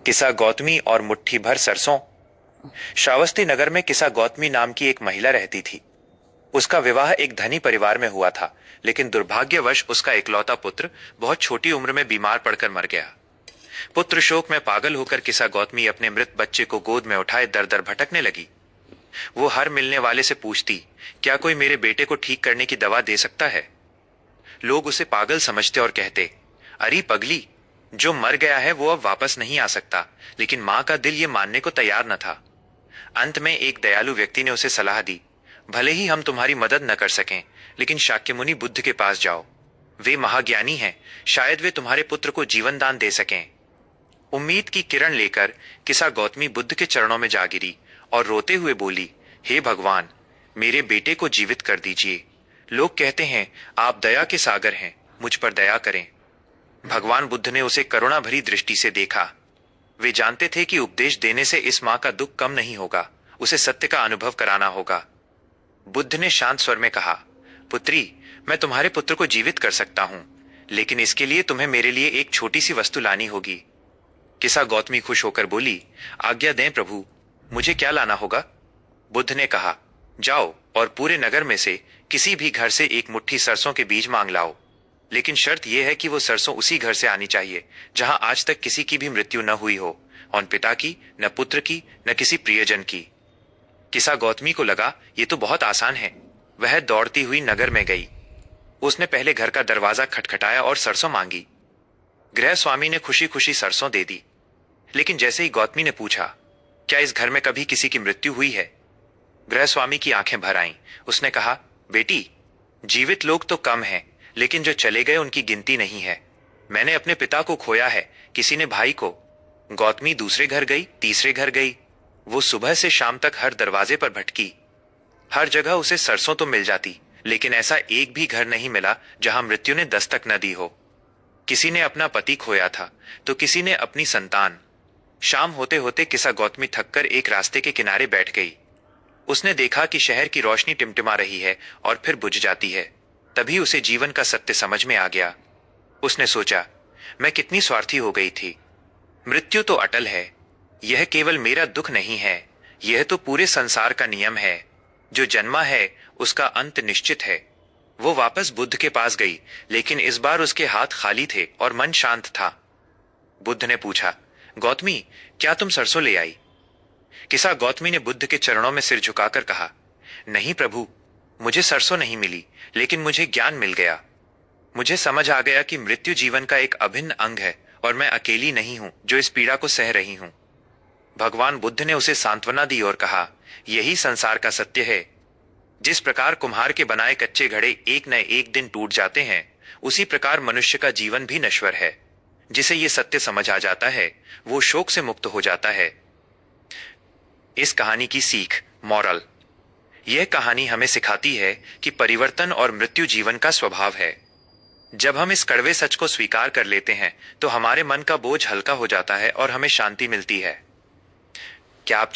किसा गौतमी और मुट्ठी भर सरसों। श्रावस्ती नगर में किसा गौतमी नाम की एक महिला रहती थी। उसका विवाह एक धनी परिवार में हुआ था, लेकिन दुर्भाग्यवश उसका इकलौता पुत्र बहुत छोटी उम्र में बीमार पड़कर मर गया। पुत्र शोक में पागल होकर किसा गौतमी अपने मृत बच्चे को गोद में उठाए दर दर भटकने लगी। वो हर मिलने वाले से पूछती, क्या कोई मेरे बेटे को ठीक करने की दवा दे सकता है? लोग उसे पागल समझते और कहते, अरे पगली, जो मर गया है वो अब वापस नहीं आ सकता। लेकिन मां का दिल ये मानने को तैयार न था। अंत में एक दयालु व्यक्ति ने उसे सलाह दी, भले ही हम तुम्हारी मदद न कर सकें, लेकिन शाक्यमुनि बुद्ध के पास जाओ। वे महाज्ञानी हैं, शायद वे तुम्हारे पुत्र को जीवन दान दे सकें। उम्मीद की किरण लेकर किसा गौतमी बुद्ध के चरणों में जा गिरी और रोते हुए बोली, हे भगवान, मेरे बेटे को जीवित कर दीजिए। लोग कहते हैं आप दया के सागर हैं, मुझ पर दया करें। भगवान बुद्ध ने उसे करुणा भरी दृष्टि से देखा। वे जानते थे कि उपदेश देने से इस मां का दुख कम नहीं होगा, उसे सत्य का अनुभव कराना होगा। बुद्ध ने शांत स्वर में कहा, पुत्री, मैं तुम्हारे पुत्र को जीवित कर सकता हूं, लेकिन इसके लिए तुम्हें मेरे लिए एक छोटी सी वस्तु लानी होगी। किसा गौतमी खुश होकर बोली, आज्ञा दें प्रभु, मुझे क्या लाना होगा? बुद्ध ने कहा, जाओ और पूरे नगर में से किसी भी घर से एक मुट्ठी सरसों के बीज मांग लाओ, लेकिन शर्त यह है कि वो सरसों उसी घर से आनी चाहिए जहां आज तक किसी की भी मृत्यु न हुई हो, और पिता की, न पुत्र की, न किसी प्रियजन की। किसा गौतमी को लगा ये तो बहुत आसान है। वह दौड़ती हुई नगर में गई। उसने पहले घर का दरवाजा खटखटाया और सरसों मांगी। गृह स्वामी ने खुशी खुशी सरसों दे दी, लेकिन जैसे ही गौतमी ने पूछा, क्या इस घर में कभी किसी की मृत्यु हुई है? गृह स्वामी की आंखें भर आईं। उसने कहा, बेटी, जीवित लोग तो कम हैं, लेकिन जो चले गए उनकी गिनती नहीं है। मैंने अपने पिता को खोया है, किसी ने भाई को। गौतमी दूसरे घर गई, तीसरे घर गई। वो सुबह से शाम तक हर दरवाजे पर भटकी। हर जगह उसे सरसों तो मिल जाती, लेकिन ऐसा एक भी घर नहीं मिला जहां मृत्यु ने दस्तक न दी हो। किसी ने अपना पति खोया था, तो किसी ने अपनी संतान। शाम होते होते किसा गौतमी थककर एक रास्ते के किनारे बैठ गई। उसने देखा कि शहर की रोशनी टिमटिमा रही है और फिर बुझ जाती है। तभी उसे जीवन का सत्य समझ में आ गया। उसने सोचा, मैं कितनी स्वार्थी हो गई थी। मृत्यु तो अटल है, यह केवल मेरा दुख नहीं है, यह तो पूरे संसार का नियम है। जो जन्मा है उसका अंत निश्चित है। वो वापस बुद्ध के पास गई, लेकिन इस बार उसके हाथ खाली थे और मन शांत था। बुद्ध ने पूछा, गौतमी, क्या तुम सरसों ले आई? किसा गौतमी ने बुद्ध के चरणों में सिर झुकाकर कहा, नहीं प्रभु, मुझे सरसों नहीं मिली, लेकिन मुझे ज्ञान मिल गया। मुझे समझ आ गया कि मृत्यु जीवन का एक अभिन्न अंग है और मैं अकेली नहीं हूं जो इस पीड़ा को सह रही हूं। भगवान बुद्ध ने उसे सांत्वना दी और कहा, यही संसार का सत्य है। जिस प्रकार कुम्हार के बनाए कच्चे घड़े एक न एक दिन टूट जाते हैं, उसी प्रकार मनुष्य का जीवन भी नश्वर है। जिसे ये सत्य समझ आ जाता है, वो शोक से मुक्त हो जाता है। इस कहानी की सीख, मॉरल। यह कहानी हमें सिखाती है कि परिवर्तन और मृत्यु जीवन का स्वभाव है। जब हम इस कड़वे सच को स्वीकार कर लेते हैं, तो हमारे मन का बोझ हल्का हो जाता है और हमें शांति मिलती है। क्या आप